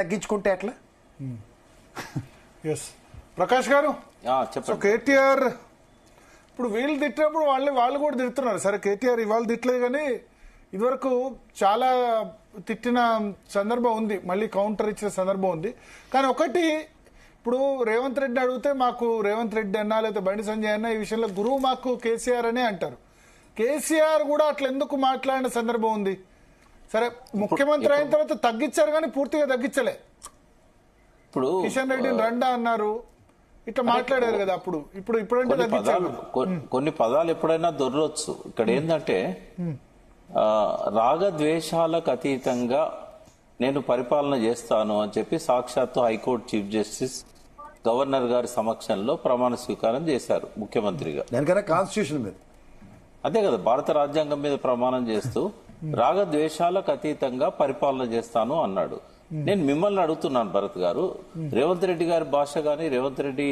తగ్గించుకుంటే ఎట్లా? ఎస్ ప్రకాష్ గారు, సో కేటీఆర్ ఇప్పుడు వీళ్ళు తిట్టినప్పుడు వాళ్ళు కూడా తిడుతున్నారు. సరే కేటీఆర్ ఇవాళ తిట్టలేదు, కానీ ఇదివరకు చాలా తిట్టిన సందర్భం ఉంది, మళ్ళీ కౌంటర్ ఇచ్చిన సందర్భం ఉంది. కానీ ఒకటి, ఇప్పుడు రేవంత్ రెడ్డి అడిగితే మాకు రేవంత్ రెడ్డి అన్నా లేకపోతే బండి సంజయ్ అన్న ఈ విషయంలో గురువు మాకు కేసీఆర్ అనే అంటారు. కేసీఆర్ కూడా అట్లా ఎందుకు మాట్లాడిన సందర్భం ఉంది? సరే ముఖ్యమంత్రి అయిన తర్వాత తగ్గించారు, కానీ పూర్తిగా తగ్గించలే. ఇప్పుడు కిషన్ రెడ్డిని రండా అన్నారు, ఇట్లా మాట్లాడారు కదా అప్పుడు. ఇప్పుడంటే తగ్గించారు. కొన్ని పదాలు ఎప్పుడైనా దొరవచ్చు. ఇక్కడ ఏంటంటే రాగద్వేషాలకు అతీతంగా నేను పరిపాలన చేస్తాను అని చెప్పి సాక్షాత్తు హైకోర్టు చీఫ్ జస్టిస్ గవర్నర్ గారి సమక్షంలో ప్రమాణ స్వీకారం చేశారు ముఖ్యమంత్రిగా. దానికన్నా కాన్స్టిట్యూషన్ మీద, అదే కదా, భారత రాజ్యాంగం మీద ప్రమాణం చేస్తూ రాగద్వేషాలకు అతీతంగా పరిపాలన చేస్తాను అన్నాడు. నేను మిమ్మల్ని అడుగుతున్నాను భరత్ గారు, రేవంత్ రెడ్డి గారి భాష గాని రేవంత్ రెడ్డి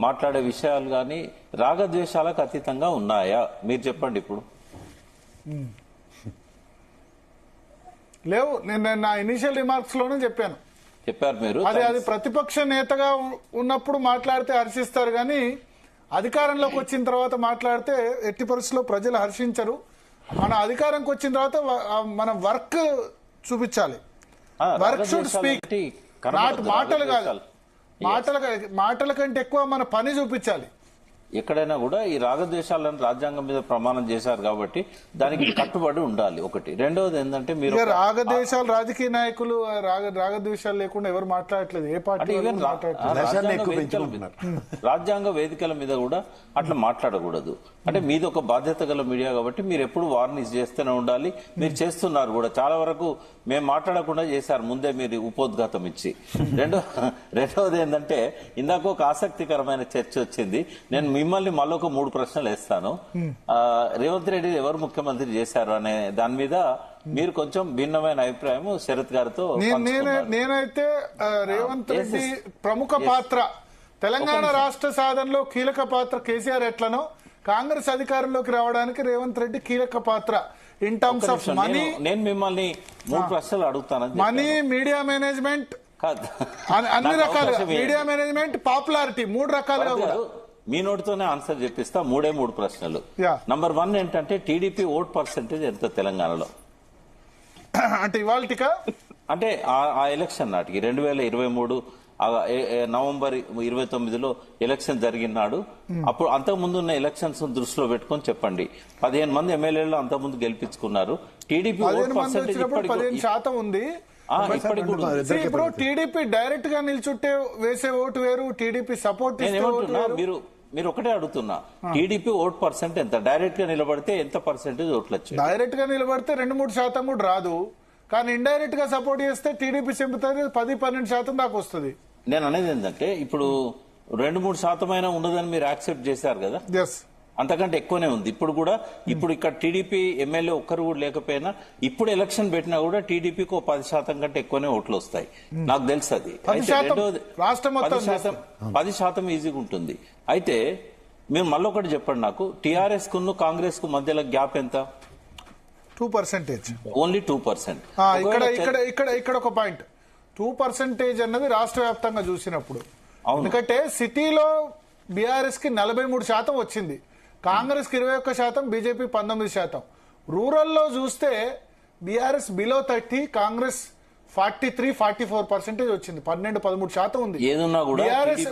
మాట్లాడే విషయాలు గాని రాగద్వేషాలకు అతీతంగా ఉన్నాయా? మీరు చెప్పండి. ఇప్పుడు లేవు. నేను నా ఇనిషియల్ రిమార్క్స్ లోనే చెప్పారు మీరు. అది ప్రతిపక్ష నేతగా ఉన్నప్పుడు మాట్లాడితే హర్షిస్తారు, కానీ అధికారంలోకి వచ్చిన తర్వాత మాట్లాడితే ఎట్టి పరిస్థితుల్లో ప్రజలు హర్షించరు. మన అధికారంకి వచ్చిన తర్వాత మన వర్క్ చూపించాలి. వర్క్ షుడ్ స్పీక్, మాటలు కాదు. మాటల కంటే ఎక్కువ మన పని చూపించాలి. ఎక్కడైనా కూడా ఈ రాగద్వేషాలను రాజ్యాంగం మీద ప్రమాణం చేశారు కాబట్టి దానికి కట్టుబడి ఉండాలి. ఒకటి. రెండవది ఏంటంటే మీరు రాగద్వేషాలు, రాజకీయ నాయకులు రాగద్వేషాలు లేకుండా ఎవరు మాట్లాడట్లేదు. ఏ పార్టీ రాజ్యాంగ వేదికల మీద కూడా అట్లా మాట్లాడకూడదు. అంటే మీది ఒక బాధ్యత గల మీడియా కాబట్టి మీరు ఎప్పుడు వార్నింగ్ చేస్తూనే ఉండాలి. మీరు చేస్తున్నారు కూడా. చాలా వరకు మేము మాట్లాడకుండా చేశారు ముందే మీరు ఉపోద్ఘాతం ఇచ్చి. రెండవది ఏంటంటే ఇందాక ఒక ఆసక్తికరమైన చర్చ వచ్చింది. నేను మిమ్మల్ని మళ్ళొక 3 ప్రశ్నలు వేస్తాను. రేవంత్ రెడ్డి ఎవరు ముఖ్యమంత్రి చేశారు అనే దాని మీద మీరు కొంచెం భిన్నమైన అభిప్రాయం శరత్ గారితో. నేనైతే రేవంత్ రెడ్డి ప్రముఖ పాత్ర, తెలంగాణ రాష్ట్ర సాధనలో కీలక పాత్ర కేసీఆర్ ఎట్లనో కాంగ్రెస్ అధికారంలోకి రావడానికి రేవంత్ రెడ్డి కీలక పాత్ర. ఇన్ టర్మ్స్ ఆఫ్ మనీ, నేను మిమ్మల్ని 3 ప్రశ్నలు అడుగుతాను. మనీ, మీడియా మేనేజ్మెంట్, అన్ని రకాలుగా మీడియా మేనేజ్మెంట్, పాపులారిటీ, 3 రకాలుగా కూడా. మీ నోటితోనే ఆన్సర్ చెప్పిస్తా. 3 ప్రశ్నలు. నంబర్ 1 ఏంటంటే టీడీపీ ఓట్ పర్సెంటేజ్ ఎంత తెలంగాణలో? అంటే ఇవాళ అంటే ఆ ఎలక్షన్ నాటికి 2023 నవంబర్ 29లో ఎలక్షన్ జరిగినాడు. అప్పుడు అంతకు ముందు ఉన్న ఎలక్షన్స్ దృష్టిలో పెట్టుకొని చెప్పండి. 15 మంది ఎమ్మెల్యేలు అంతకు ముందు గెలిపించుకున్నారు. టీడీపీ ఓట్ పర్సెంటేజ్ 15% ఉంది. ఇప్పుడు టీడీపీ డైరెక్ట్ గా నిల్చుంటే వేసే ఓటు వేరు, టీడీపీ సపోర్ట్ మీరు ఒకటే అడుగుతున్నా, టీడీపీ ఓట్ పర్సెంట్ ఎంత? డైరెక్ట్ గా నిలబడితే ఎంత పర్సెంటేజ్ ఓట్లు వచ్చాయి? డైరెక్ట్ గా నిలబడితే 2-3% కూడా రాదు. కానీ ఇండైరెక్ట్ గా సపోర్ట్ చేస్తే టీడీపీ సింపుతుంది 10-12% దాకా వస్తుంది. నేను అనేది ఏంటంటే ఇప్పుడు 2-3% అయినా ఉండదని మీరు యాక్సెప్ట్ చేశారు కదా. అంతకంటే ఎక్కువనే ఉంది ఇప్పుడు కూడా. ఇప్పుడు ఇక్కడ టీడీపీ ఎమ్మెల్యే ఒక్కరు కూడా లేకపోయినా ఇప్పుడు ఎలక్షన్ పెట్టినా కూడా టీడీపీకి 10% కంటే ఎక్కువనే ఓట్లు వస్తాయి. నాకు తెలుసు అది. 10% ఈజీగా ఉంటుంది. అయితే మీరు మళ్ళొకటి చెప్పండి నాకు, టీఆర్ఎస్ కు కాంగ్రెస్ కు మధ్యలో గ్యాప్ ఎంత? 2%. ఓన్లీ 2%. ఇక్కడ ఒక పాయింట్, 2% అన్నది రాష్ట్ర వ్యాప్తంగా చూసినప్పుడు. ఎందుకంటే సిటీలో బీఆర్ఎస్ కి 43% వచ్చింది, కాంగ్రెస్ కి 21%, బీజేపీ 19%. రూరల్లో చూస్తే బీఆర్ఎస్ బిలో 30, కాంగ్రెస్ 43-44% వచ్చింది. 12-13% ఉంది.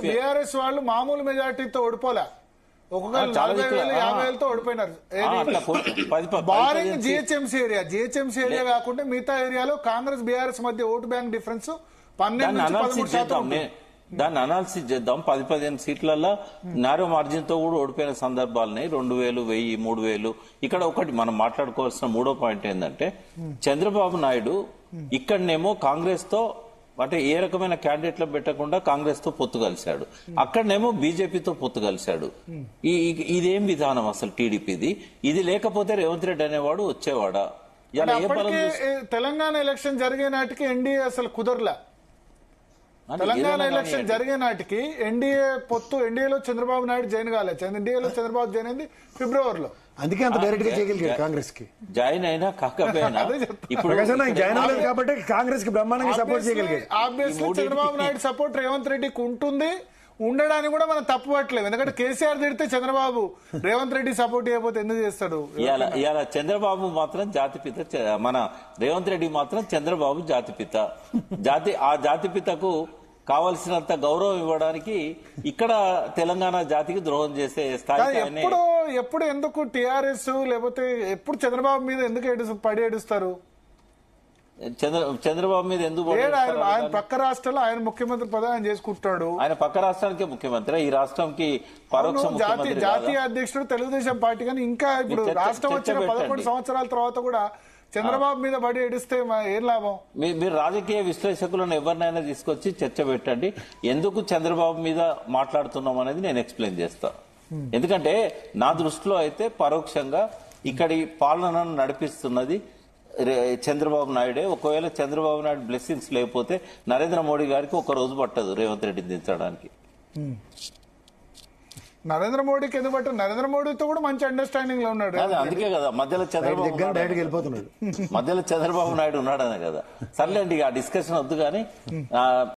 బీఆర్ఎస్ వాళ్ళు మామూలు మెజార్టీతో ఓడిపోలే, ఒక్కొక్కరు 40,000-50,000తో ఓడిపోయినారు. బారింగ్ జిహెచ్ఎంసీ ఏరియా కాకుండా మిగతా ఏరియాలో కాంగ్రెస్ బీఆర్ఎస్ మధ్య ఓటు బ్యాంక్ డిఫరెన్స్ 12-13%. దాన్ని అనాలిసిస్ చేద్దాం. 10-15 సీట్లలో నారో మార్జిన్ తో కూడా ఓడిపోయిన సందర్భాలున్నాయి. 2,000, 1,000, 3,000. ఇక్కడ ఒకటి మనం మాట్లాడుకోవాల్సిన 3వ పాయింట్ ఏంటంటే, చంద్రబాబు నాయుడు ఇక్కడనేమో కాంగ్రెస్ తో అంటే ఏ రకమైన క్యాండిడేట్లు పెట్టకుండా కాంగ్రెస్ తో పొత్తు కలిశాడు, అక్కడనేమో బీజేపీతో పొత్తు కలిశాడు. ఇదేం విధానం అసలు టీడీపీది? ఇది లేకపోతే రేవంత్ రెడ్డి అనేవాడు వచ్చేవాడా? తెలంగాణ ఎలక్షన్ జరిగే నాటికి ఎన్డీఏ అసలు కుదరలే. అంటే తెలంగాణ ఏదైనా ఎలక్షన్ కానివ్వండి. జరిగే నాటికి ఎన్డీఏ పొత్తు ఎన్డీఏలో చంద్రబాబు నాయుడు జాయిన్ కాలేదు. ఎన్డీఏలో చంద్రబాబు జాయిన్ అయింది ఫిబ్రవరిలో. అందుకే అంత డైరెక్ట్ గా చేయగలిగారు కాంగ్రెస్ కి. జాయిన్ అయినా కాకపోయినా అదే చెప్తున్నా. ఇప్పుడు ప్రకాశం నాయక్ జాయిన్ అవ్వలేదు కాబట్టి కాంగ్రెస్ కి బ్రహ్మాండంగా సపోర్ట్ చేయగలిగారు. ఆబ్వియస్లీ చంద్రబాబు నాయుడు సపోర్ట్ రేవంత్ రెడ్డికి ఉంటుంది, ఉండడానికి కూడా మనం తప్పు పట్టలేము. ఎందుకంటే కేసీఆర్ తిడితే చంద్రబాబు రేవంత్ రెడ్డి సపోర్ట్ చేయకపోతే ఎందుకు చేస్తాడు? ఇవాళ చంద్రబాబు మాత్రం జాతిపిత, మన రేవంత్ రెడ్డి మాత్రం చంద్రబాబు జాతిపిత. ఆ జాతిపితకు కావలసినంత గౌరవం ఇవ్వడానికి ఇక్కడ తెలంగాణ జాతికి ద్రోహం చేసే స్థాయికి ఆయనే. ఎప్పుడు ఎందుకు టిఆర్ఎస్ లేకపోతే ఎప్పుడు చంద్రబాబు మీద ఎందుకు పడి ఏడుస్తారు? చంద్రబాబు మీద ఎందుకు ఆయన పక్క రాష్ట్రాల్లో ఆయన ముఖ్యమంత్రి పదవి ఆయన చేసుకుంటాడు. ఆయన పక్క రాష్ట్రానికే ముఖ్యమంత్రి, ఈ రాష్ట్రంకి పరోక్ష ముఖ్యమంత్రి కాదా? జాతీయ అధ్యక్షుడు తెలుగుదేశం పార్టీ. కానీ ఇంకా ఇప్పుడు మీరు రాష్ట్రం వచ్చిన చర్చ 11 పెట్టండి. సంవత్సరాల తర్వాత కూడా చంద్రబాబు మీద పడి ఏడిస్తే ఏం లాభం? మీరు రాజకీయ విశ్లేషకులను ఎవరినైనా తీసుకొచ్చి చర్చ పెట్టండి. ఎందుకు చంద్రబాబు మీద మాట్లాడుతున్నాం అనేది నేను ఎక్స్ప్లెయిన్ చేస్తా. ఎందుకంటే నా దృష్టిలో అయితే పరోక్షంగా ఇక్కడి పాలనను నడిపిస్తున్నది చంద్రబాబు నాయుడే. ఒకవేళ చంద్రబాబు నాయుడు బ్లెస్సింగ్స్ లేకపోతే నరేంద్ర మోడీ గారికి ఒక రోజు పట్టదు రేవంత్ రెడ్డిని దించడానికి. నరేంద్ర మోడీకి ఎందుకు పట్టారు? నరేంద్ర మోడీతో కూడా మంచి అండర్స్టాండింగ్ లో ఉన్నాడు. అదే అందుకే కదా మధ్యలో చంద్రబాబు డైరెక్ట్ వెళ్ళిపోతున్నాడు. మధ్యలో చంద్రబాబు నాయుడు ఉన్నాడనే కదా. సర్లేండి, ఆ డిస్కషన్ వద్దు కానీ